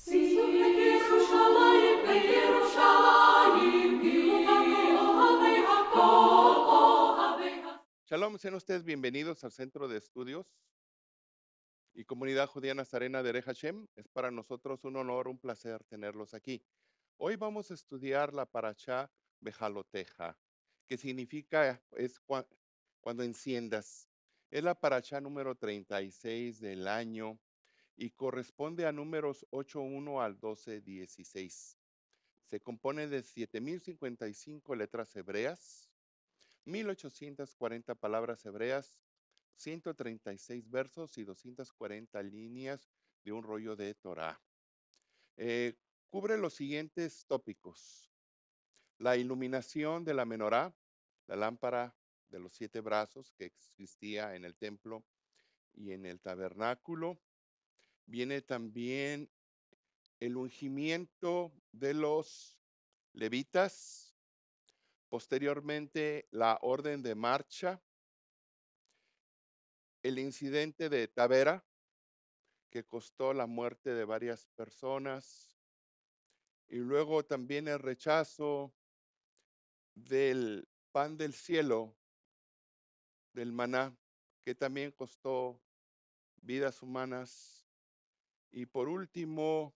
Shalom, sean ustedes bienvenidos al Centro de Estudios y Comunidad Judía Nazarena de Ere Hashem. Es para nosotros un honor, un placer tenerlos aquí. Hoy vamos a estudiar la parashá Bejaloteja, que significa cuando enciendas. Es la parashá número 36 del año y corresponde a números 8:1 al 12:16. Se compone de 7,055 letras hebreas, 1,840 palabras hebreas, 136 versos y 240 líneas de un rollo de Torah. Cubre los siguientes tópicos: la iluminación de la menorá, la lámpara de los 7 brazos que existía en el templo y en el tabernáculo. Viene también el ungimiento de los levitas, posteriormente la orden de marcha, el incidente de Tavera, que costó la muerte de varias personas, y luego también el rechazo del pan del cielo, del maná, que también costó vidas humanas. Y por último,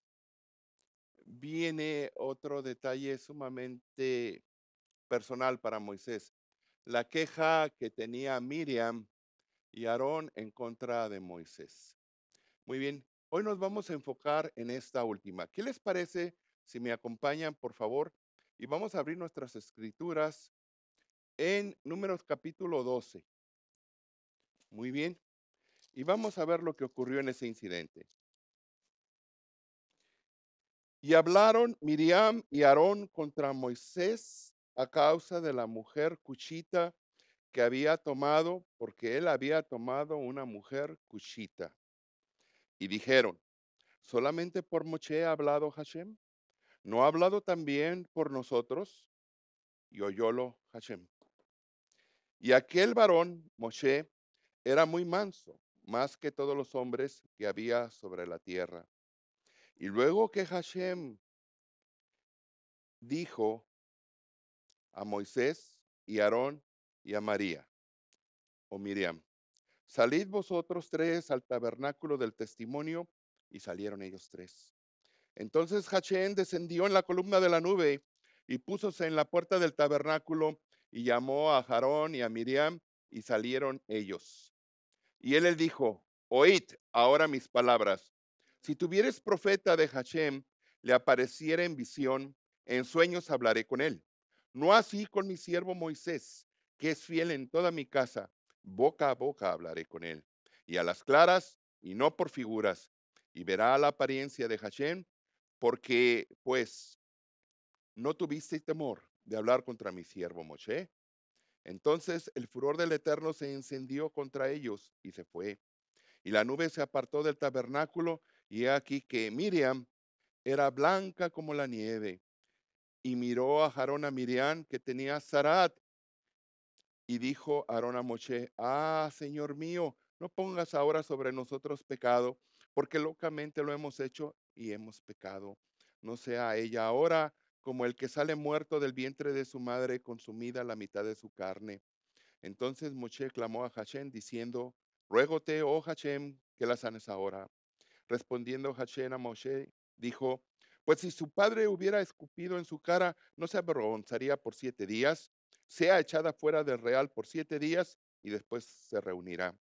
viene otro detalle sumamente personal para Moisés: la queja que tenía Miriam y Aarón en contra de Moisés. Muy bien, hoy nos vamos a enfocar en esta última. ¿Qué les parece si me acompañan, por favor? Y vamos a abrir nuestras escrituras en Números capítulo 12. Muy bien, y vamos a ver lo que ocurrió en ese incidente. Y hablaron Miriam y Aarón contra Moisés a causa de la mujer cushita que había tomado, porque él había tomado una mujer cushita. Y dijeron: ¿solamente por Moshe ha hablado Hashem? ¿No ha hablado también por nosotros? Y oyólo Hashem. Y aquel varón, Moshe, era muy manso, más que todos los hombres que había sobre la tierra. Y luego que Hashem dijo a Moisés y a Aarón y a María, o Miriam: salid vosotros tres al tabernáculo del testimonio, y salieron ellos tres. Entonces Hashem descendió en la columna de la nube y púsose en la puerta del tabernáculo y llamó a Aarón y a Miriam, y salieron ellos. Y él les dijo: oíd ahora mis palabras. Si tuvieres profeta de Hashem, le apareciera en visión, en sueños hablaré con él. No así con mi siervo Moisés, que es fiel en toda mi casa. Boca a boca hablaré con él, y a las claras, y no por figuras. Y verá la apariencia de Hashem, porque pues no tuviste temor de hablar contra mi siervo Moshe. Entonces el furor del Eterno se encendió contra ellos y se fue. Y la nube se apartó del tabernáculo, y he aquí que Miriam era blanca como la nieve. Y miró a Aarón a Miriam, que tenía zarat, y dijo Aarón a Moshe: ah, Señor mío, no pongas ahora sobre nosotros pecado, porque locamente lo hemos hecho y hemos pecado. No sea ella ahora como el que sale muerto del vientre de su madre, consumida la mitad de su carne. Entonces Moshe clamó a Hashem diciendo: ruégote, oh Hashem, que la sanes ahora. Respondiendo Hashem a Moshe, dijo: pues si su padre hubiera escupido en su cara, ¿no se avergonzaría por 7 días? Sea echada fuera del real por 7 días y después se reunirá.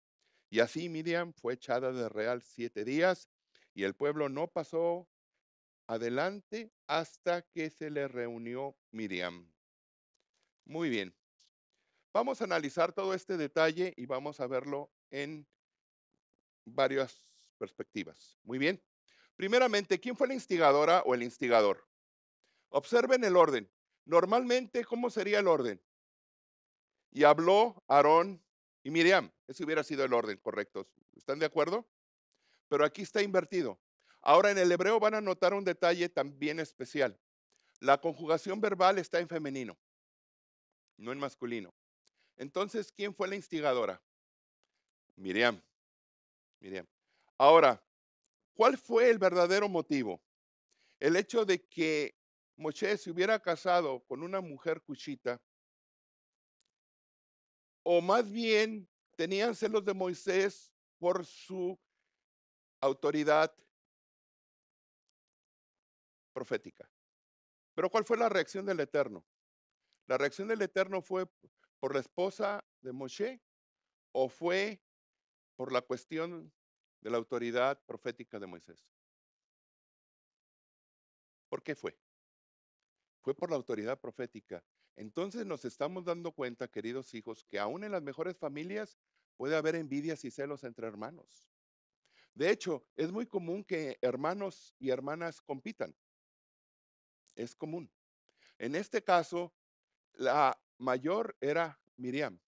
Y así Miriam fue echada del real 7 días, y el pueblo no pasó adelante hasta que se le reunió Miriam. Muy bien. Vamos a analizar todo este detalle y vamos a verlo en varias perspectivas. Muy bien. Primeramente, ¿quién fue la instigadora o el instigador? Observen el orden. Normalmente, ¿cómo sería el orden? Y habló Aarón y Miriam. Ese hubiera sido el orden correcto. ¿Están de acuerdo? Pero aquí está invertido. Ahora, en el hebreo van a notar un detalle también especial. La conjugación verbal está en femenino, no en masculino. Entonces, ¿quién fue la instigadora? Miriam. Miriam. Ahora, ¿cuál fue el verdadero motivo? El hecho de que Moshe se hubiera casado con una mujer cuchita, o más bien tenían celos de Moisés por su autoridad profética. Pero ¿cuál fue la reacción del Eterno? ¿La reacción del Eterno fue por la esposa de Moshe o fue por la cuestión de la autoridad profética de Moisés? ¿Por qué fue? Fue por la autoridad profética. Entonces nos estamos dando cuenta, queridos hijos, que aún en las mejores familias puede haber envidias y celos entre hermanos. De hecho, es muy común que hermanos y hermanas compitan. Es común. En este caso, la mayor era Miriam.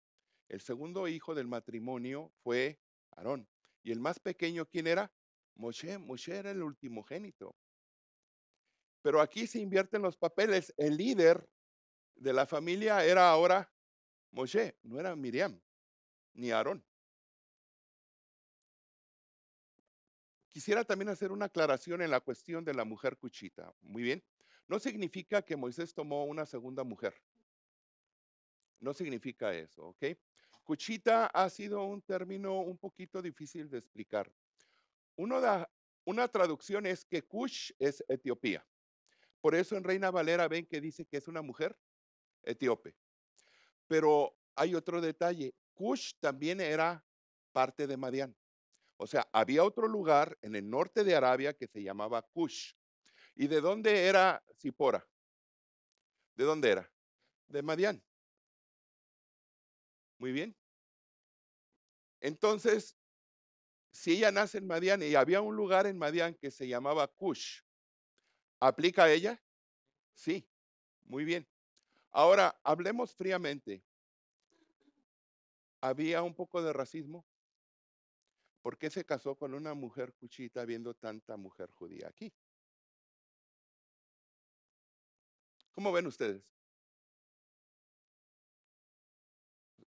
El segundo hijo del matrimonio fue Aarón. Y el más pequeño, ¿quién era? Moshe. Moshe era el ultimogénito. Pero aquí se invierten los papeles. El líder de la familia era ahora Moshe, no era Miriam ni Aarón. Quisiera también hacer una aclaración en la cuestión de la mujer cuchita. Muy bien. No significa que Moisés tomó una segunda mujer. No significa eso, ¿ok? Cuchita ha sido un término un poquito difícil de explicar. Uno da, una traducción es que Cush es Etiopía. Por eso en Reina Valera ven que dice que es una mujer etíope. Pero hay otro detalle. Cush también era parte de Madián. O sea, había otro lugar en el norte de Arabia que se llamaba Cush. ¿Y de dónde era Zipora? ¿De dónde era? De Madián. Muy bien. Entonces, si ella nace en Madián y había un lugar en Madián que se llamaba Cush, ¿aplica a ella? Sí, muy bien. Ahora, hablemos fríamente. ¿Había un poco de racismo? ¿Por qué se casó con una mujer cuchita habiendo tanta mujer judía aquí? ¿Cómo ven ustedes?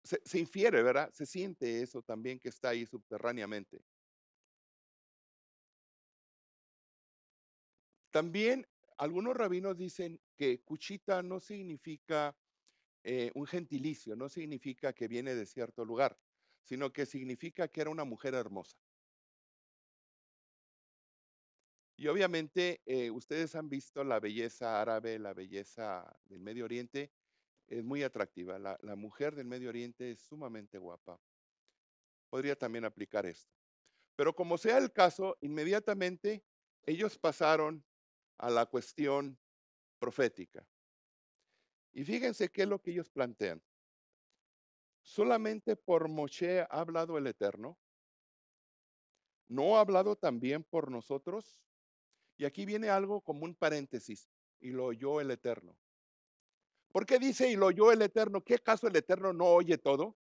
Se infiere, ¿verdad? Se siente eso también que está ahí subterráneamente. También algunos rabinos dicen que cuchita no significa un gentilicio, no significa que viene de cierto lugar, sino que significa que era una mujer hermosa. Y obviamente ustedes han visto la belleza árabe, la belleza del Medio Oriente, es muy atractiva. La mujer del Medio Oriente es sumamente guapa. Podría también aplicar esto. Pero como sea el caso, inmediatamente ellos pasaron a la cuestión profética. Y fíjense qué es lo que ellos plantean. Solamente por Moshe ha hablado el Eterno, no ha hablado también por nosotros. Y aquí viene algo como un paréntesis, y lo oyó el Eterno. ¿Por qué dice y lo oyó el Eterno? ¿Qué acaso el Eterno no oye todo?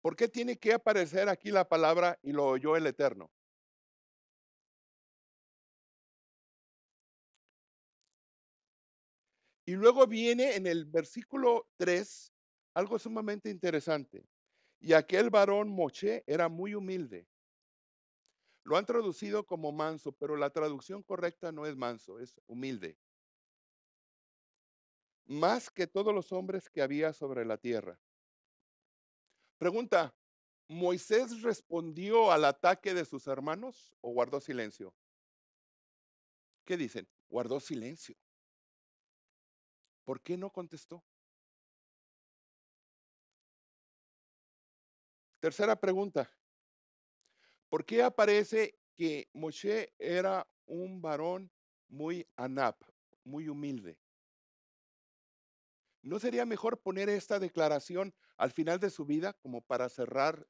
¿Por qué tiene que aparecer aquí la palabra y lo oyó el Eterno? Y luego viene en el versículo 3 algo sumamente interesante. Y aquel varón Moshe era muy humilde. Lo han traducido como manso, pero la traducción correcta no es manso, es humilde. Más que todos los hombres que había sobre la tierra. Pregunta, ¿Moisés respondió al ataque de sus hermanos o guardó silencio? ¿Qué dicen? Guardó silencio. ¿Por qué no contestó? Tercera pregunta, ¿por qué aparece que Moshe era un varón muy anap, muy humilde? ¿No sería mejor poner esta declaración al final de su vida como para cerrar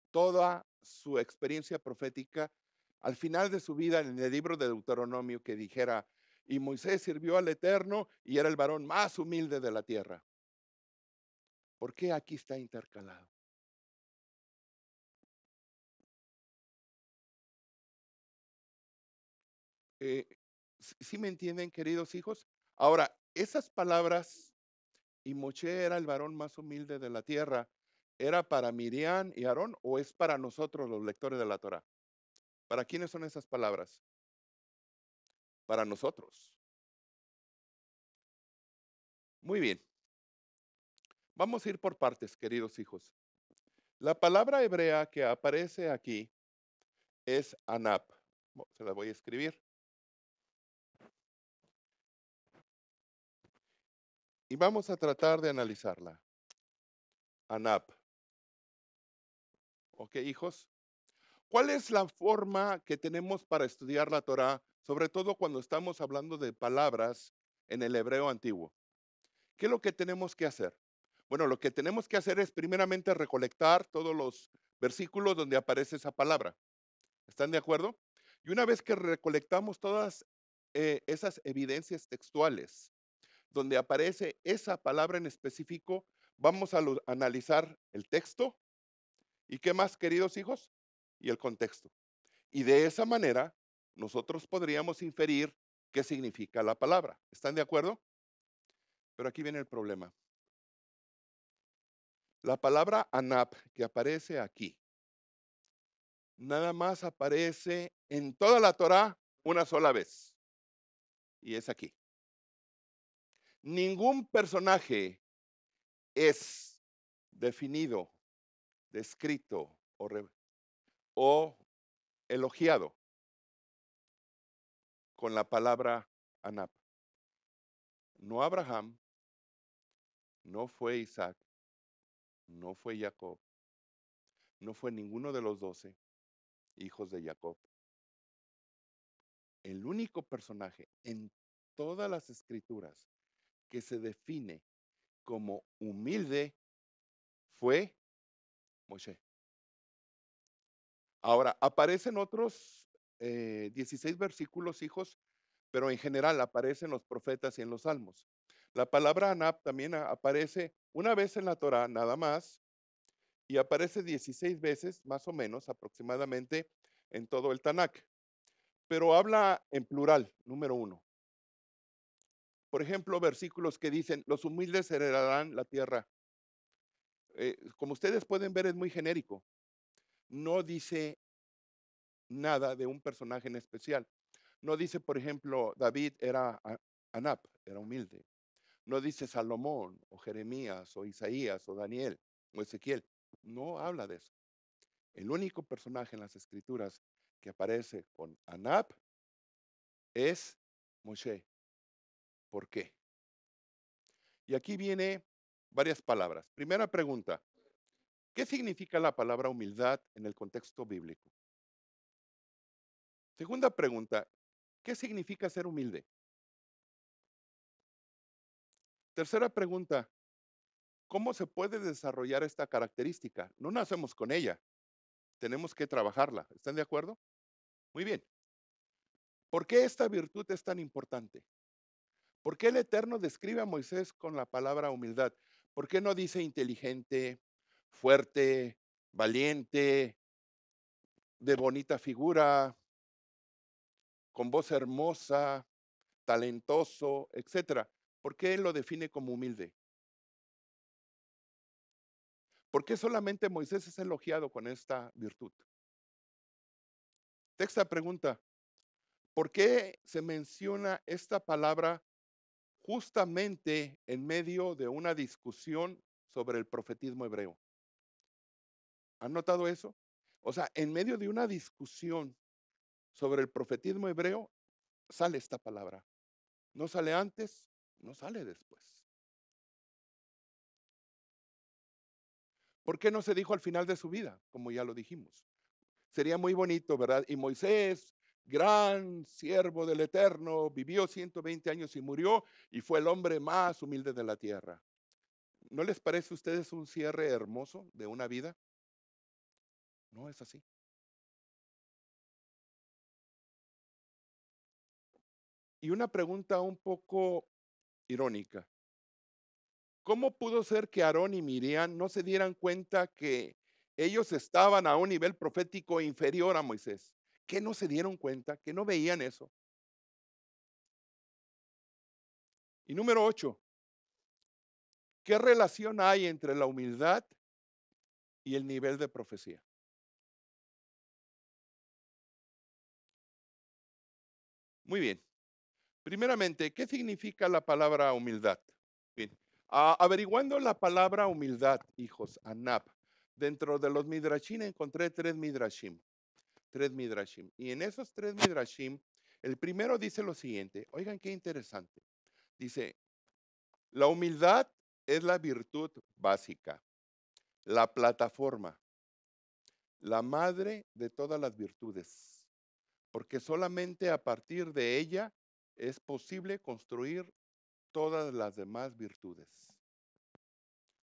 toda su experiencia profética al final de su vida en el libro de Deuteronomio que dijera, y Moisés sirvió al Eterno y era el varón más humilde de la tierra? ¿Por qué aquí está intercalado? Eh, ¿Sí me entienden, queridos hijos? Ahora, esas palabras, y Moshe era el varón más humilde de la tierra, ¿era para Miriam y Aarón o es para nosotros los lectores de la Torah? ¿Para quiénes son esas palabras? para nosotros. Muy bien, vamos a ir por partes, queridos hijos. La palabra hebrea que aparece aquí es anap. Se la voy a escribir. Y vamos a tratar de analizarla. Anap. ¿Ok, hijos? ¿Cuál es la forma que tenemos para estudiar la Torá, sobre todo cuando estamos hablando de palabras en el hebreo antiguo? ¿Qué es lo que tenemos que hacer? Bueno, lo que tenemos que hacer es primeramente recolectar todos los versículos donde aparece esa palabra. ¿Están de acuerdo? Y una vez que recolectamos todas esas evidencias textuales donde aparece esa palabra en específico, vamos a analizar el texto y qué más, queridos hijos, y el contexto. Y de esa manera, nosotros podríamos inferir qué significa la palabra. ¿Están de acuerdo? Pero aquí viene el problema. La palabra anap que aparece aquí, nada más aparece en toda la Torá una sola vez. Y es aquí. Ningún personaje es definido, descrito o elogiado con la palabra anap. No Abraham, no fue Isaac, no fue Jacob, no fue ninguno de los 12 hijos de Jacob. El único personaje en todas las escrituras que se define como humilde fue Moshe. Ahora, aparecen otros 16 versículos, hijos, pero en general aparecen los profetas y en los salmos. La palabra Anab también aparece una vez en la Torah, nada más, y aparece 16 veces, más o menos, aproximadamente, en todo el Tanakh. Pero habla en plural, número uno. Por ejemplo, versículos que dicen, los humildes heredarán la tierra. Como ustedes pueden ver, es muy genérico. No dice nada de un personaje en especial. No dice, por ejemplo, David era Anab, era humilde. No dice Salomón o Jeremías o Isaías o Daniel o Ezequiel. No habla de eso. El único personaje en las escrituras que aparece con Anab es Moshe. ¿Por qué? Y aquí viene varias palabras. Primera pregunta, ¿qué significa la palabra humildad en el contexto bíblico? Segunda pregunta, ¿qué significa ser humilde? Tercera pregunta, ¿cómo se puede desarrollar esta característica? No nacemos con ella, tenemos que trabajarla. ¿Están de acuerdo? Muy bien. ¿Por qué esta virtud es tan importante? ¿Por qué el Eterno describe a Moisés con la palabra humildad? ¿Por qué no dice inteligente, fuerte, valiente, de bonita figura, con voz hermosa, talentoso, etcétera? ¿Por qué él lo define como humilde? ¿Por qué solamente Moisés es elogiado con esta virtud? Sexta pregunta, ¿por qué se menciona esta palabra justamente en medio de una discusión sobre el profetismo hebreo? ¿Han notado eso? O sea, en medio de una discusión sobre el profetismo hebreo, sale esta palabra. No sale antes, no sale después. ¿Por qué no se dijo al final de su vida? Como ya lo dijimos. Sería muy bonito, ¿verdad? Y Moisés, gran siervo del Eterno, vivió 120 años y murió y fue el hombre más humilde de la tierra. ¿No les parece a ustedes un cierre hermoso de una vida? No es así. Y una pregunta un poco irónica. ¿Cómo pudo ser que Aarón y Miriam no se dieran cuenta que ellos estaban a un nivel profético inferior a Moisés? ¿Que no se dieron cuenta? ¿Que no veían eso? Y número 8, ¿qué relación hay entre la humildad y el nivel de profecía? Muy bien. Primeramente, ¿qué significa la palabra humildad? Bien, averiguando la palabra humildad, hijos, anab, dentro de los midrashim encontré tres midrashim. Y en esos tres midrashim, el primero dice lo siguiente, oigan qué interesante. Dice, la humildad es la virtud básica, la plataforma, la madre de todas las virtudes, porque solamente a partir de ella es posible construir todas las demás virtudes.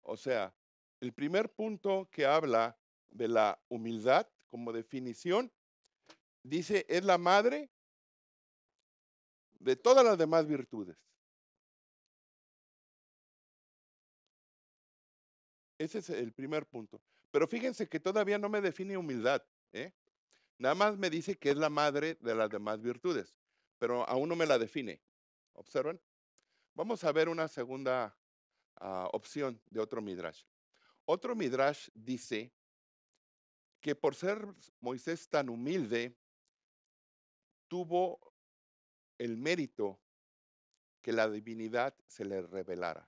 O sea, el primer punto que habla de la humildad como definición, dice, es la madre de todas las demás virtudes. Ese es el primer punto. Pero fíjense que todavía no me define humildad, ¿eh? Nada más me dice que es la madre de las demás virtudes, pero aún no me la define. ¿Observan? Vamos a ver una segunda opción de otro midrash. Otro midrash dice que por ser Moisés tan humilde, tuvo el mérito que la divinidad se le revelara.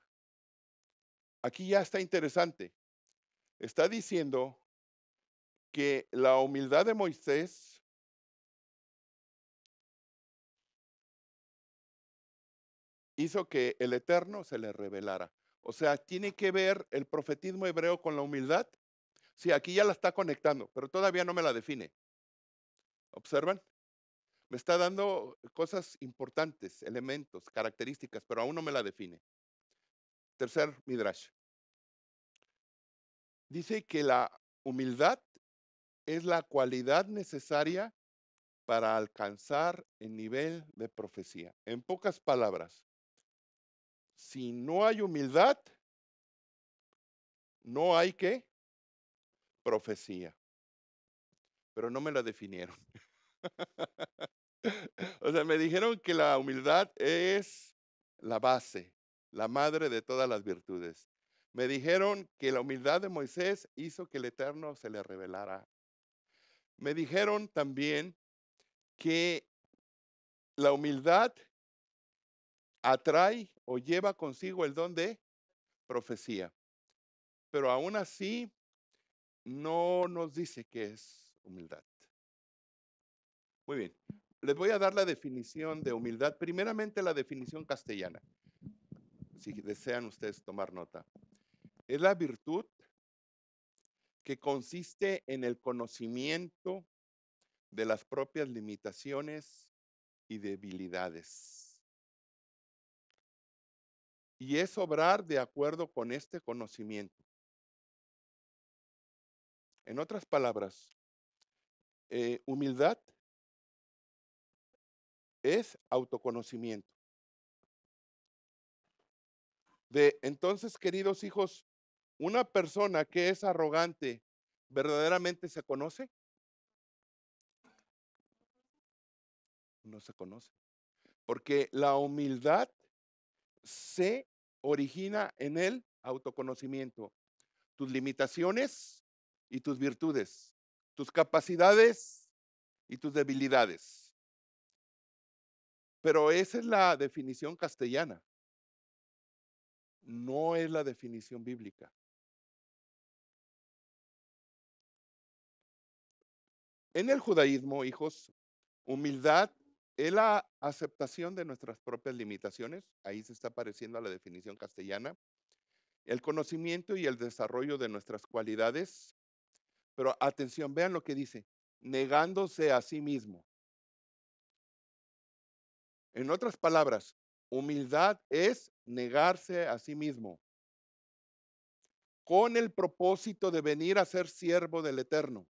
Aquí ya está interesante. Está diciendo que la humildad de Moisés hizo que el Eterno se le revelara. O sea, ¿tiene que ver el profetismo hebreo con la humildad? Sí, aquí ya la está conectando, pero todavía no me la define. ¿Observan? Me está dando cosas importantes, elementos, características, pero aún no me la define. Tercer midrash. Dice que la humildad es la cualidad necesaria para alcanzar el nivel de profecía. En pocas palabras, si no hay humildad, no hay qué profecía. Pero no me la definieron. O sea, me dijeron que la humildad es la base, la madre de todas las virtudes. Me dijeron que la humildad de Moisés hizo que el Eterno se le revelara. Me dijeron también que la humildad atrae o lleva consigo el don de profecía. Pero aún así no nos dice qué es humildad. Muy bien. Les voy a dar la definición de humildad. Primeramente la definición castellana, si desean ustedes tomar nota. Es la virtud que consiste en el conocimiento de las propias limitaciones y debilidades. Y es obrar de acuerdo con este conocimiento. En otras palabras, humildad es autoconocimiento. Entonces, queridos hijos, una persona que es arrogante, ¿verdaderamente se conoce? No se conoce. Porque la humildad se origina en el autoconocimiento. Tus limitaciones y tus virtudes, tus capacidades y tus debilidades. Pero esa es la definición castellana, no es la definición bíblica. En el judaísmo, hijos, humildad es la aceptación de nuestras propias limitaciones, ahí se está pareciendo a la definición castellana, el conocimiento y el desarrollo de nuestras cualidades, pero atención, vean lo que dice, negándose a sí mismo. En otras palabras, humildad es negarse a sí mismo con el propósito de venir a ser siervo del Eterno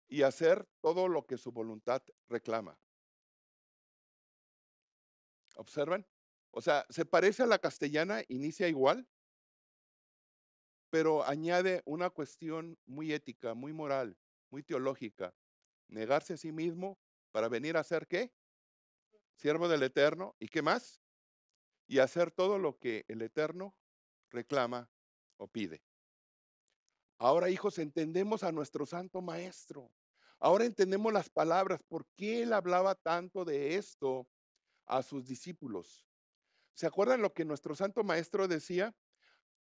y hacer todo lo que su voluntad reclama. ¿Observan? O sea, se parece a la castellana, inicia igual, pero añade una cuestión muy ética, muy moral, muy teológica. Negarse a sí mismo para venir a ser ¿qué? Siervo del Eterno. ¿Y qué más? Y hacer todo lo que el Eterno reclama o pide. Ahora, hijos, entendemos a nuestro Santo Maestro. Ahora entendemos las palabras, por qué él hablaba tanto de esto a sus discípulos. ¿Se acuerdan lo que nuestro santo maestro decía?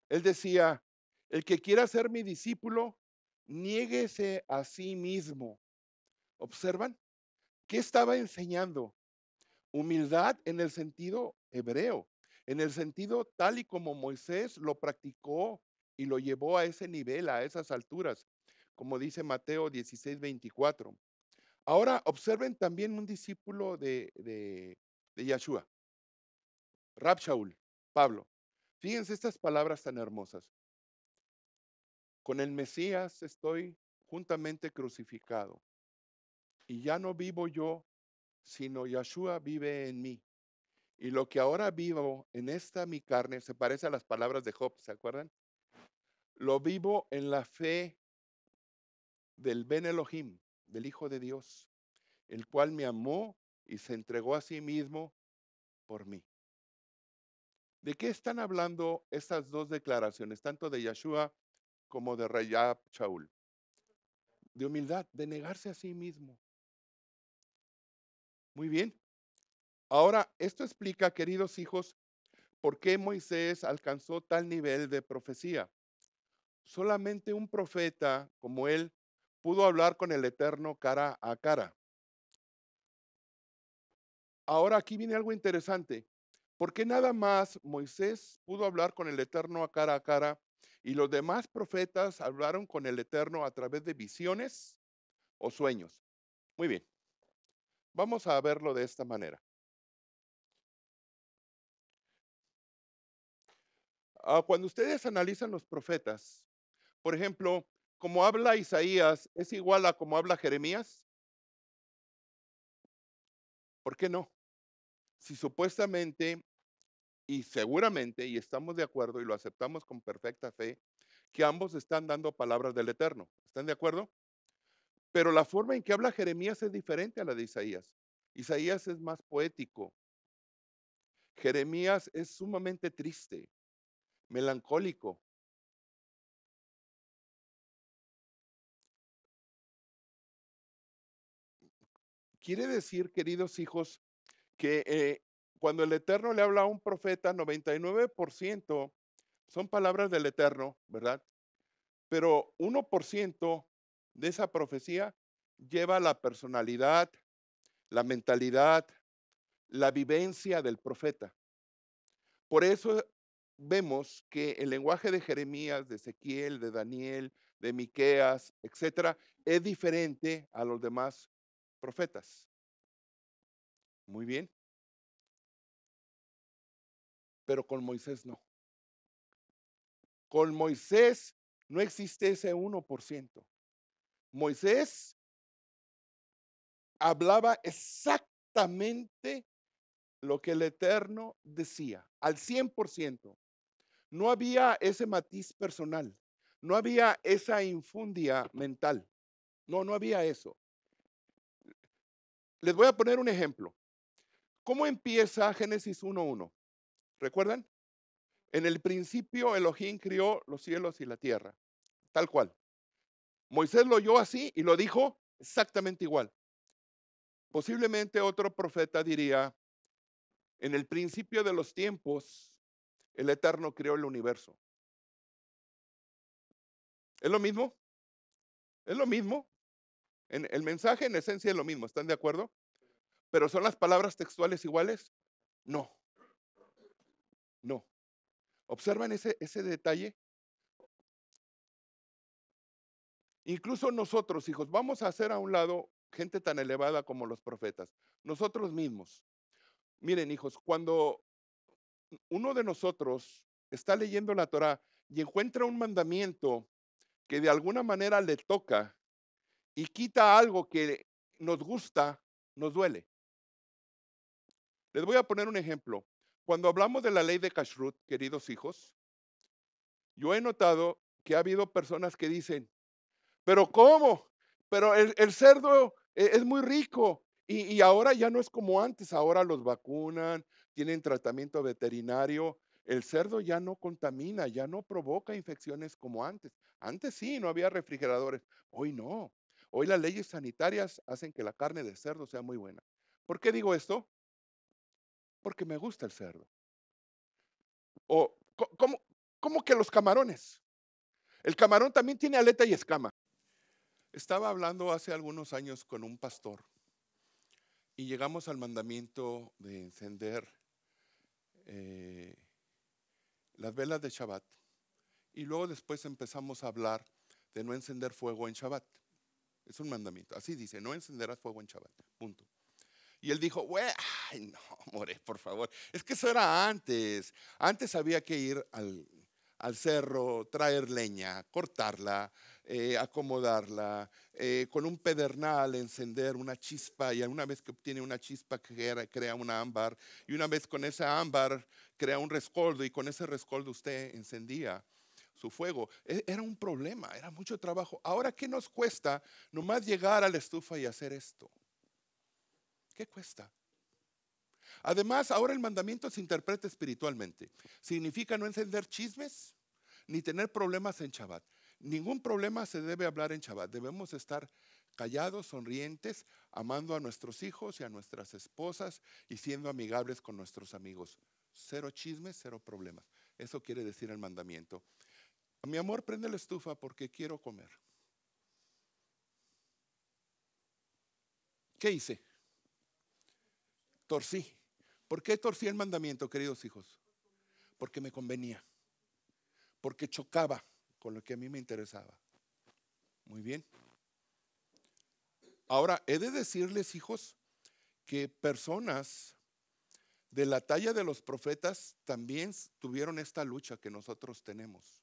Él decía, el que quiera ser mi discípulo, niéguese a sí mismo. ¿Observan? ¿Qué estaba enseñando? Humildad en el sentido hebreo, en el sentido tal y como Moisés lo practicó y lo llevó a ese nivel, a esas alturas, como dice Mateo 16:24. Ahora observen también un discípulo de Yeshua, Rab Shaul, Pablo. Fíjense estas palabras tan hermosas. Con el Mesías estoy juntamente crucificado y ya no vivo yo, sino Yeshua vive en mí. Y lo que ahora vivo en esta mi carne se parece a las palabras de Job, ¿se acuerdan? Lo vivo en la fe del Ben Elohim, del Hijo de Dios, el cual me amó y se entregó a sí mismo por mí. ¿De qué están hablando estas dos declaraciones, tanto de Yeshua como de Rayab Shaul? De humildad, de negarse a sí mismo. Muy bien. Ahora, esto explica, queridos hijos, por qué Moisés alcanzó tal nivel de profecía. Solamente un profeta como él pudo hablar con el Eterno cara a cara. Ahora aquí viene algo interesante. ¿Por qué nada más Moisés pudo hablar con el Eterno a cara y los demás profetas hablaron con el Eterno a través de visiones o sueños? Muy bien, vamos a verlo de esta manera. Cuando ustedes analizan los profetas, por ejemplo, como habla Isaías, ¿es igual a como habla Jeremías? ¿Por qué no? Si supuestamente y seguramente, y estamos de acuerdo y lo aceptamos con perfecta fe, que ambos están dando palabras del Eterno. ¿Están de acuerdo? Pero la forma en que habla Jeremías es diferente a la de Isaías. Isaías es más poético. Jeremías es sumamente triste, melancólico. Quiere decir, queridos hijos, que cuando el Eterno le habla a un profeta, 99% son palabras del Eterno, ¿verdad? Pero 1% de esa profecía lleva la personalidad, la mentalidad, la vivencia del profeta. Por eso vemos que el lenguaje de Jeremías, de Ezequiel, de Daniel, de Miqueas, etcétera, es diferente a los demás profetas. Muy bien, pero con Moisés no. Con Moisés no existe ese 1%. Moisés hablaba exactamente lo que el Eterno decía, al 100%. No había ese matiz personal, no había esa infundia mental, no había eso. Les voy a poner un ejemplo. ¿Cómo empieza Génesis 1:1? ¿Recuerdan? En el principio Elohim crió los cielos y la tierra, tal cual. Moisés lo oyó así y lo dijo exactamente igual. Posiblemente otro profeta diría, en el principio de los tiempos, el Eterno creó el universo. ¿Es lo mismo? ¿Es lo mismo? El mensaje en esencia es lo mismo, ¿están de acuerdo? ¿Pero son las palabras textuales iguales? No, no. ¿Observan ese detalle? Incluso nosotros, hijos, vamos a hacer a un lado gente tan elevada como los profetas. Nosotros mismos. Miren, hijos, cuando uno de nosotros está leyendo la Torá y encuentra un mandamiento que de alguna manera le toca y quita algo que nos gusta, nos duele. Les voy a poner un ejemplo. Cuando hablamos de la ley de Kashrut, queridos hijos, yo he notado que ha habido personas que dicen, pero ¿cómo? Pero el cerdo es muy rico y ahora ya no es como antes, ahora los vacunan, tienen tratamiento veterinario, el cerdo ya no contamina, ya no provoca infecciones como antes. Antes sí, no había refrigeradores, hoy no. Hoy las leyes sanitarias hacen que la carne de cerdo sea muy buena. ¿Por qué digo esto? Porque me gusta el cerdo. O, ¿cómo que los camarones? El camarón también tiene aleta y escama. Estaba hablando hace algunos años con un pastor y llegamos al mandamiento de encender eh, las velas de Shabbat. Y luego después empezamos a hablar de no encender fuego en Shabbat. Es un mandamiento. Así dice, no encenderás fuego en Shabbat. Punto. Y él dijo, güey, ay no, more, por favor. Es que eso era antes. Antes había que ir al cerro, traer leña, cortarla, acomodarla, con un pedernal encender una chispa, y una vez que obtiene una chispa crea una ámbar, y una vez con esa ámbar crea un rescoldo, y con ese rescoldo usted encendía su fuego. Era un problema, era mucho trabajo. Ahora, ¿qué nos cuesta nomás llegar a la estufa y hacer esto? ¿Qué cuesta? Además, ahora el mandamiento se interpreta espiritualmente. Significa no encender chismes ni tener problemas en Shabbat. Ningún problema se debe hablar en Shabbat. Debemos estar callados, sonrientes, amando a nuestros hijos y a nuestras esposas y siendo amigables con nuestros amigos. Cero chismes, cero problemas. Eso quiere decir el mandamiento. Mi amor, prende la estufa porque quiero comer. ¿Qué hice? Torcí. ¿Por qué torcí el mandamiento, queridos hijos? Porque me convenía, porque chocaba con lo que a mí me interesaba. Muy bien. Ahora, he de decirles, hijos, que personas de la talla de los profetas también tuvieron esta lucha que nosotros tenemos.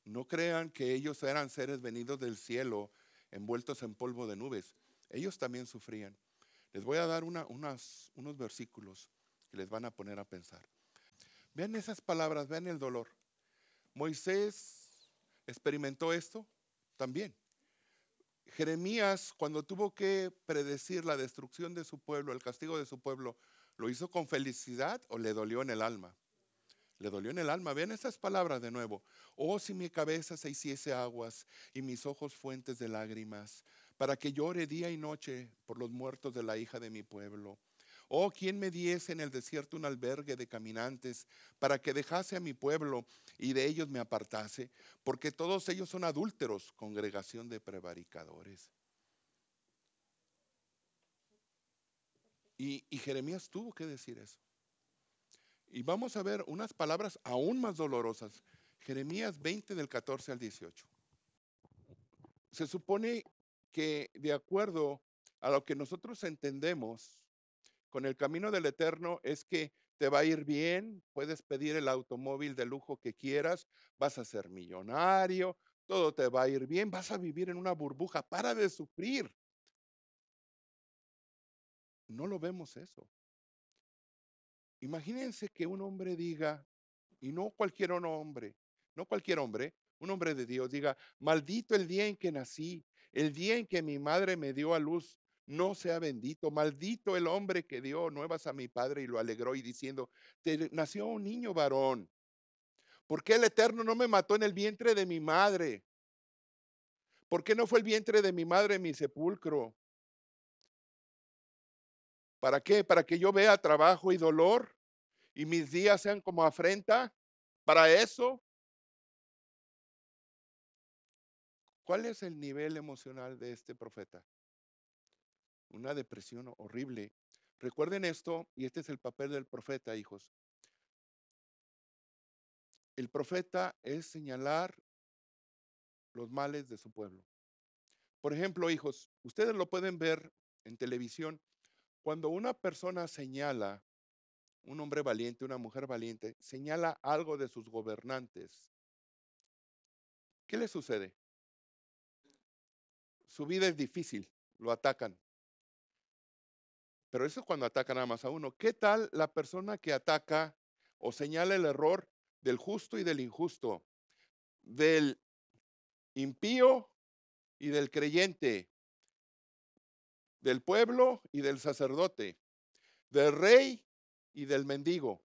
No crean que ellos eran seres venidos del cielo, envueltos en polvo de nubes. Ellos también sufrían. Les voy a dar unos versículos que les van a poner a pensar. Vean esas palabras, vean el dolor. Moisés experimentó esto también. Jeremías, cuando tuvo que predecir la destrucción de su pueblo, el castigo de su pueblo, ¿lo hizo con felicidad o le dolió en el alma? Le dolió en el alma. Vean esas palabras de nuevo. Oh, si mi cabeza se hiciese aguas y mis ojos fuentes de lágrimas, para que llore día y noche por los muertos de la hija de mi pueblo. Oh, quien me diese en el desierto un albergue de caminantes, para que dejase a mi pueblo y de ellos me apartase, porque todos ellos son adúlteros, congregación de prevaricadores. Y Jeremías tuvo que decir eso. Y vamos a ver unas palabras aún más dolorosas. Jeremías 20 del 14 al 18. Se supone que de acuerdo a lo que nosotros entendemos con el camino del Eterno es que te va a ir bien, puedes pedir el automóvil de lujo que quieras, vas a ser millonario, todo te va a ir bien, vas a vivir en una burbuja, para de sufrir. No lo vemos eso. Imagínense que un hombre diga, y no cualquier hombre, no cualquier hombre, un hombre de Dios diga, maldito el día en que nací, el día en que mi madre me dio a luz, no sea bendito, maldito el hombre que dio nuevas a mi padre y lo alegró y diciendo, te nació un niño varón. ¿Por qué el Eterno no me mató en el vientre de mi madre? ¿Por qué no fue el vientre de mi madre mi sepulcro? ¿Para qué? ¿Para que yo vea trabajo y dolor y mis días sean como afrenta? ¿Para eso? ¿Cuál es el nivel emocional de este profeta? Una depresión horrible. Recuerden esto, y este es el papel del profeta, hijos. El profeta es señalar los males de su pueblo. Por ejemplo, hijos, ustedes lo pueden ver en televisión. Cuando una persona señala, un hombre valiente, una mujer valiente, señala algo de sus gobernantes, ¿qué le sucede? Su vida es difícil, lo atacan. Pero eso es cuando atacan nada más a uno. ¿Qué tal la persona que ataca o señala el error del justo y del injusto, del impío y del creyente, del pueblo y del sacerdote, del rey y del mendigo,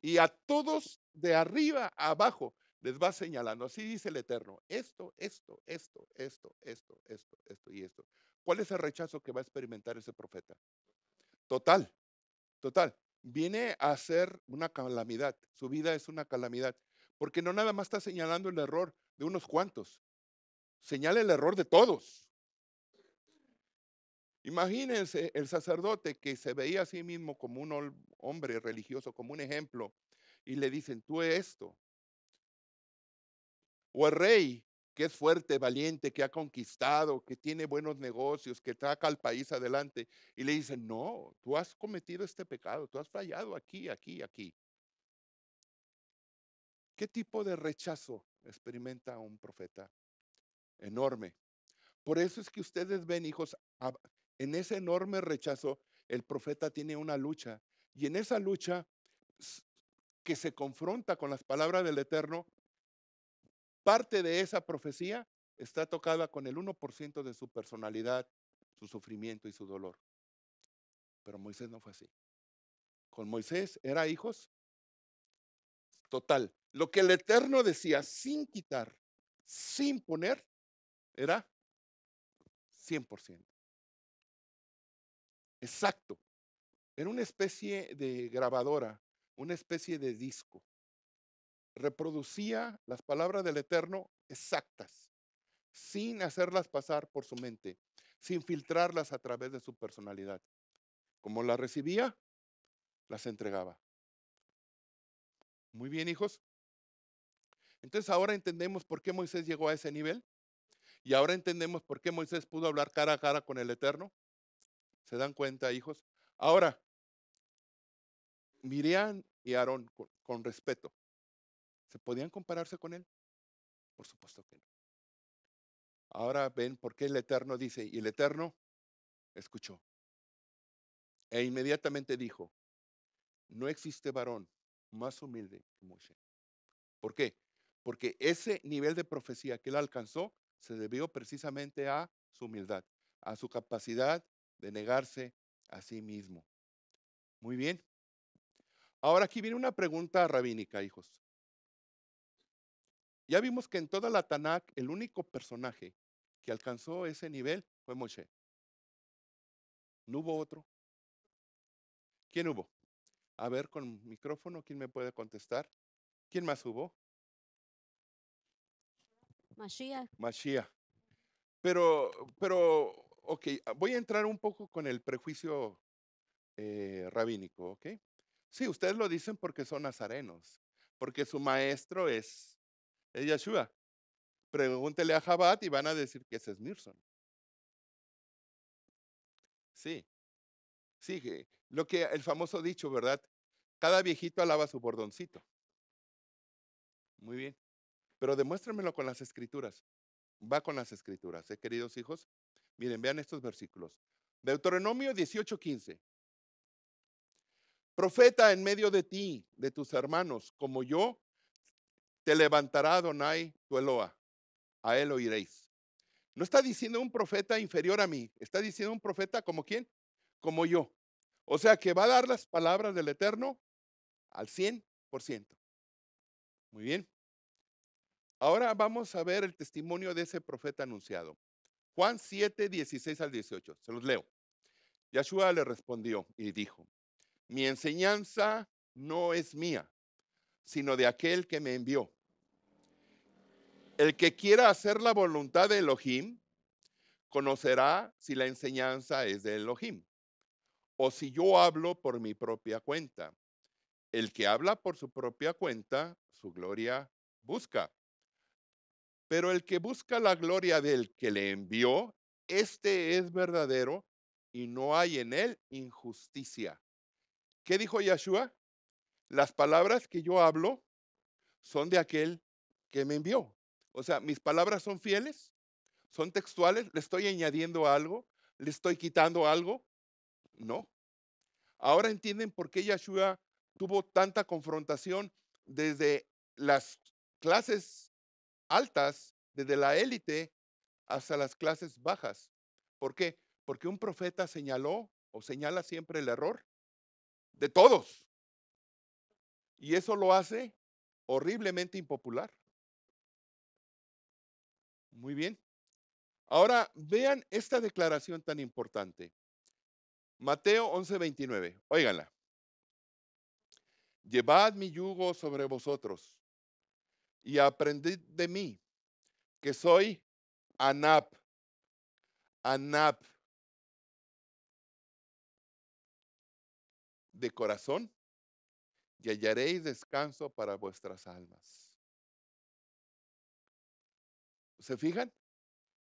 y a todos de arriba a abajo? Les va señalando, así dice el Eterno, esto y esto. ¿Cuál es el rechazo que va a experimentar ese profeta? Total, total. Viene a ser una calamidad. Su vida es una calamidad. Porque no nada más está señalando el error de unos cuantos, señala el error de todos. Imagínense el sacerdote que se veía a sí mismo como un hombre religioso, como un ejemplo, y le dicen, tú esto. O el rey, que es fuerte, valiente, que ha conquistado, que tiene buenos negocios, que saca al país adelante, y le dicen, no, tú has cometido este pecado, tú has fallado aquí, aquí, aquí. ¿Qué tipo de rechazo experimenta un profeta? Enorme. Por eso es que ustedes ven, hijos, en ese enorme rechazo, el profeta tiene una lucha. Y en esa lucha que se confronta con las palabras del Eterno, parte de esa profecía está tocada con el 1% de su personalidad, su sufrimiento y su dolor. Pero Moisés no fue así. Con Moisés era, hijos, total. Lo que el Eterno decía sin quitar, sin poner, era 100%. Exacto. Era una especie de grabadora, una especie de disco. Reproducía las palabras del Eterno exactas, sin hacerlas pasar por su mente, sin filtrarlas a través de su personalidad. Como las recibía, las entregaba. Muy bien, hijos. Entonces ahora entendemos por qué Moisés llegó a ese nivel y ahora entendemos por qué Moisés pudo hablar cara a cara con el Eterno. ¿Se dan cuenta, hijos? Ahora, Miriam y Aarón, con respeto, ¿se podían compararse con él? Por supuesto que no. Ahora ven por qué el Eterno dice, y el Eterno escuchó. E inmediatamente dijo, no existe varón más humilde que Moisés. ¿Por qué? Porque ese nivel de profecía que él alcanzó se debió precisamente a su humildad, a su capacidad de negarse a sí mismo. Muy bien. Ahora aquí viene una pregunta rabínica, hijos. Ya vimos que en toda la Tanakh el único personaje que alcanzó ese nivel fue Moshe. ¿No hubo otro? ¿Quién hubo? A ver, con micrófono, ¿quién me puede contestar? ¿Quién más hubo? Mashiach. Mashiach. Pero, ok, voy a entrar un poco con el prejuicio rabínico, ¿ok? Sí, ustedes lo dicen porque son nazarenos, porque su maestro es Yeshua. Pregúntele a Jabat y van a decir que ese es Mirson. Sí, sí, lo que el famoso dicho, ¿verdad? Cada viejito alaba a su bordoncito. Muy bien, pero demuéstrenmelo con las escrituras. Va con las escrituras, queridos hijos. Miren, vean estos versículos. Deuteronomio 18:15. Profeta en medio de ti, de tus hermanos, como yo, te levantará Adonai tu Eloa. A él oiréis. No está diciendo un profeta inferior a mí, está diciendo un profeta como quién, como yo. O sea que va a dar las palabras del Eterno al 100%. Muy bien. Ahora vamos a ver el testimonio de ese profeta anunciado. Juan 7:16 al 18. Se los leo. Yeshua le respondió y dijo, mi enseñanza no es mía, sino de aquel que me envió. El que quiera hacer la voluntad de Elohim, conocerá si la enseñanza es de Elohim o si yo hablo por mi propia cuenta. El que habla por su propia cuenta, su gloria busca. Pero el que busca la gloria del que le envió, este es verdadero y no hay en él injusticia. ¿Qué dijo Yeshua? Las palabras que yo hablo son de aquel que me envió. O sea, mis palabras son fieles, son textuales, le estoy añadiendo algo, le estoy quitando algo. No. Ahora entienden por qué Yeshua tuvo tanta confrontación desde las clases altas, desde la élite hasta las clases bajas. ¿Por qué? Porque un profeta señaló o señala siempre el error de todos. Y eso lo hace horriblemente impopular. Muy bien. Ahora vean esta declaración tan importante. Mateo 11:29. Óiganla. Llevad mi yugo sobre vosotros y aprended de mí, que soy Anap, Anap de corazón, y hallaréis descanso para vuestras almas. ¿Se fijan?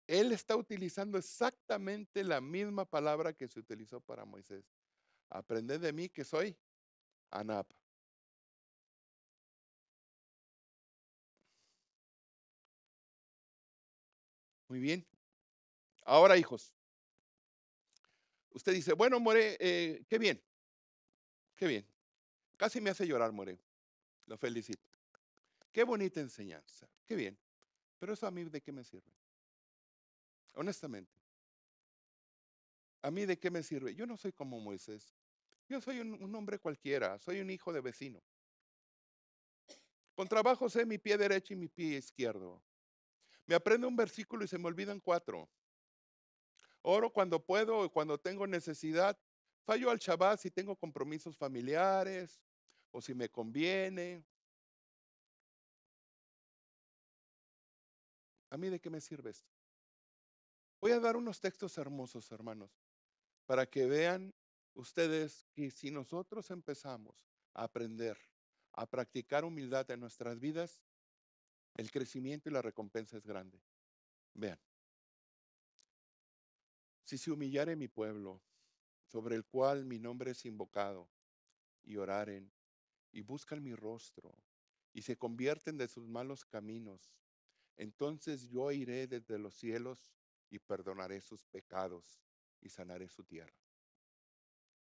Él está utilizando exactamente la misma palabra que se utilizó para Moisés. Aprended de mí que soy Anap. Muy bien. Ahora, hijos, usted dice, bueno, More, qué bien, qué bien. Casi me hace llorar, More. Lo felicito. Qué bonita enseñanza. Qué bien. Pero eso a mí de qué me sirve. Honestamente, a mí de qué me sirve. Yo no soy como Moisés. Yo soy un hombre cualquiera. Soy un hijo de vecino. Con trabajo sé mi pie derecho y mi pie izquierdo. Me aprendo un versículo y se me olvidan cuatro. Oro cuando puedo y cuando tengo necesidad. Fallo al Shabbat si tengo compromisos familiares o si me conviene. ¿A mí de qué me sirve esto? Voy a dar unos textos hermosos, hermanos, para que vean ustedes que si nosotros empezamos a aprender, a practicar humildad en nuestras vidas, el crecimiento y la recompensa es grande. Vean, si se humillare mi pueblo, sobre el cual mi nombre es invocado, y oraren, y buscan mi rostro, y se convierten de sus malos caminos, entonces yo iré desde los cielos y perdonaré sus pecados y sanaré su tierra.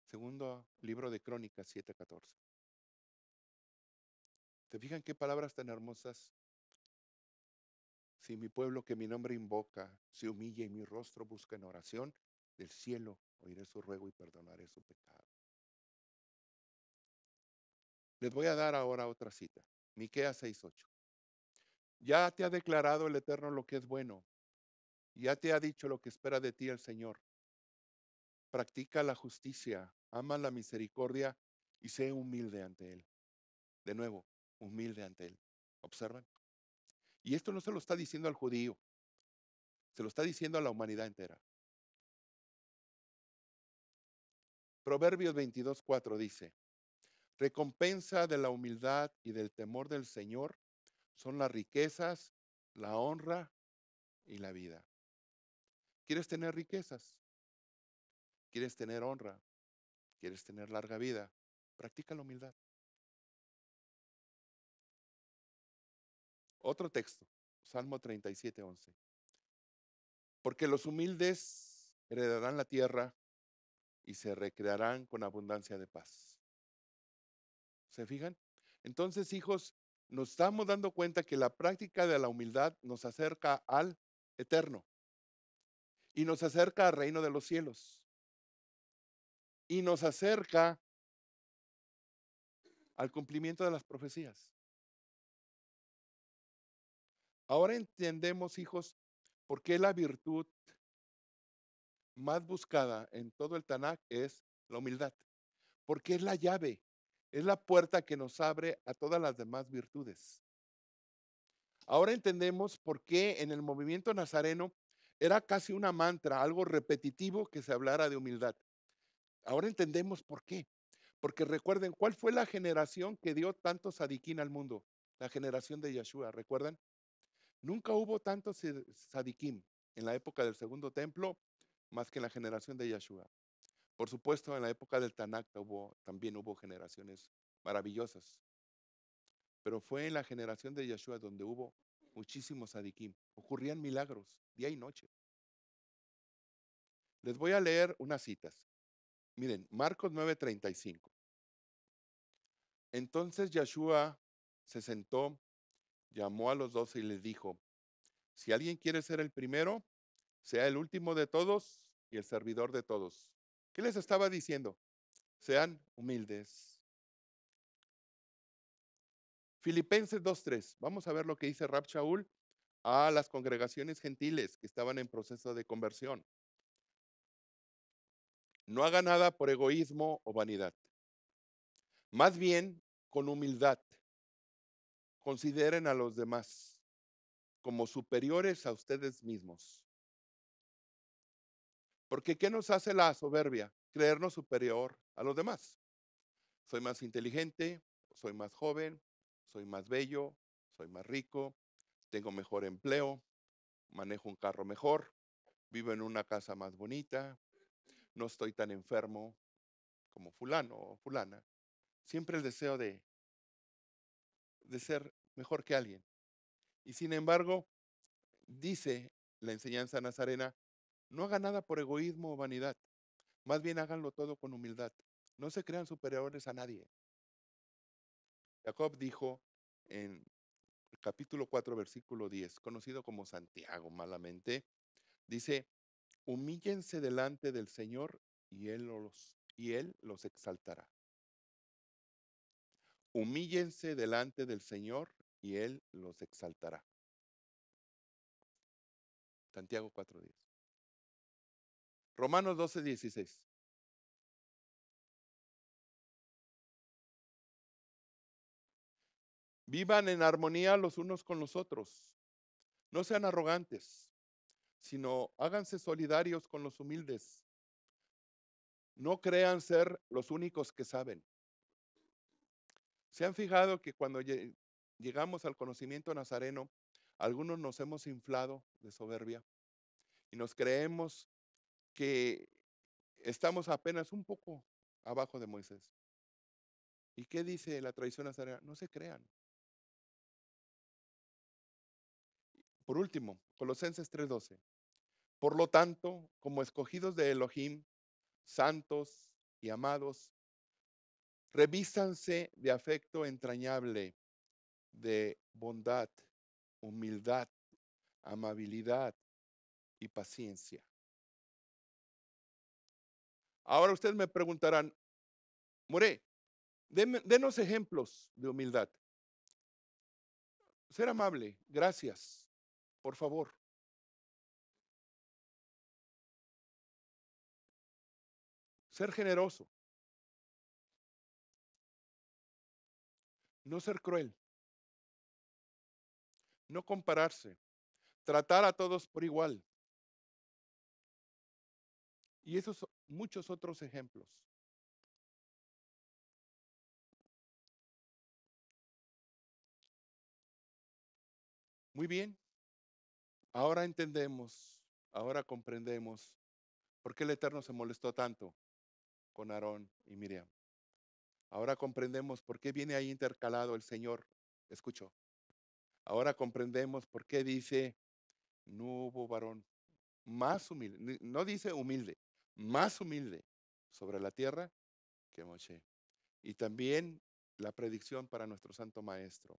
Segundo libro de Crónicas 7:14. ¿Te fijan qué palabras tan hermosas? Si mi pueblo que mi nombre invoca se humilla y mi rostro busca en oración, del cielo oiré su ruego y perdonaré su pecado. Les voy a dar ahora otra cita. Miqueas 6:8. Ya te ha declarado el Eterno lo que es bueno. Ya te ha dicho lo que espera de ti el Señor. Practica la justicia, ama la misericordia y sé humilde ante Él. De nuevo, humilde ante Él. ¿Observan? Y esto no se lo está diciendo al judío, se lo está diciendo a la humanidad entera. Proverbios 22:4 dice, recompensa de la humildad y del temor del Señor son las riquezas, la honra y la vida. ¿Quieres tener riquezas? ¿Quieres tener honra? ¿Quieres tener larga vida? Practica la humildad. Otro texto, Salmo 37:11. Porque los humildes heredarán la tierra y se recrearán con abundancia de paz. ¿Se fijan? Entonces, hijos, nos estamos dando cuenta que la práctica de la humildad nos acerca al eterno y nos acerca al reino de los cielos y nos acerca al cumplimiento de las profecías. Ahora entendemos, hijos, por qué la virtud más buscada en todo el Tanakh es la humildad, porque es la llave, es la puerta que nos abre a todas las demás virtudes. Ahora entendemos por qué en el movimiento nazareno era casi una mantra, algo repetitivo que se hablara de humildad. Ahora entendemos por qué. Porque recuerden, ¿cuál fue la generación que dio tantos sadiquín al mundo? La generación de Yeshua, ¿recuerdan? Nunca hubo tantos sadiquín en la época del segundo templo más que en la generación de Yeshua. Por supuesto, en la época del Tanakh también hubo generaciones maravillosas. Pero fue en la generación de Yeshua donde hubo muchísimos sadiquim. Ocurrían milagros día y noche. Les voy a leer unas citas. Miren, Marcos 9:35. Entonces Yeshua se sentó, llamó a los 12 y les dijo, si alguien quiere ser el primero, sea el último de todos y el servidor de todos. ¿Qué les estaba diciendo? Sean humildes. Filipenses 2:3. Vamos a ver lo que dice Rab Shaul a las congregaciones gentiles que estaban en proceso de conversión. No haga nada por egoísmo o vanidad. Más bien, con humildad, consideren a los demás como superiores a ustedes mismos. Porque ¿qué nos hace la soberbia? Creernos superior a los demás. Soy más inteligente, soy más joven, soy más bello, soy más rico, tengo mejor empleo, manejo un carro mejor, vivo en una casa más bonita, no estoy tan enfermo como fulano o fulana. Siempre el deseo de ser mejor que alguien. Y sin embargo, dice la enseñanza nazarena, no hagan nada por egoísmo o vanidad, más bien háganlo todo con humildad. No se crean superiores a nadie. Jacob dijo en el capítulo 4, versículo 10, conocido como Santiago malamente, dice, humíllense delante del Señor y Él los exaltará. Humíllense delante del Señor y Él los exaltará. Santiago 4:10. Romanos 12:16. Vivan en armonía los unos con los otros. No sean arrogantes, sino háganse solidarios con los humildes. No crean ser los únicos que saben. ¿Se han fijado que cuando llegamos al conocimiento nazareno, algunos nos hemos inflado de soberbia y nos creemos que estamos apenas un poco abajo de Moisés? ¿Y qué dice la tradición nazarena? No se crean. Por último, Colosenses 3:12. Por lo tanto, como escogidos de Elohim, santos y amados, revístanse de afecto entrañable, de bondad, humildad, amabilidad y paciencia. Ahora ustedes me preguntarán, More, denos ejemplos de humildad. Ser amable, gracias, por favor. Ser generoso, no ser cruel, no compararse, tratar a todos por igual. Y esos muchos otros ejemplos. Muy bien, ahora entendemos, ahora comprendemos por qué el Eterno se molestó tanto con Aarón y Miriam. Ahora comprendemos por qué viene ahí intercalado el Señor. Escucho. Ahora comprendemos por qué dice, no hubo varón más humilde, no dice humilde, más humilde sobre la tierra que Moshe. Y también la predicción para nuestro santo maestro,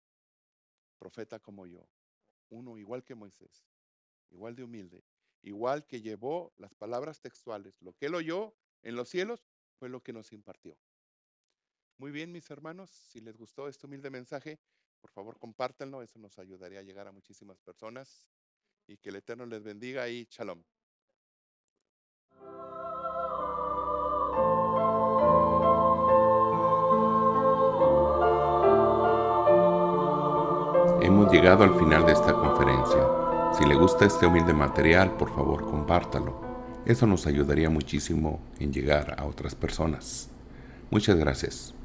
profeta como yo, uno igual que Moisés, igual de humilde, igual que llevó las palabras textuales, lo que él oyó en los cielos fue lo que nos impartió. Muy bien, mis hermanos, si les gustó este humilde mensaje, por favor compártanlo, eso nos ayudaría a llegar a muchísimas personas y que el Eterno les bendiga y shalom. Hemos llegado al final de esta conferencia. Si le gusta este humilde material, por favor compártalo. Eso nos ayudaría muchísimo en llegar a otras personas. Muchas gracias.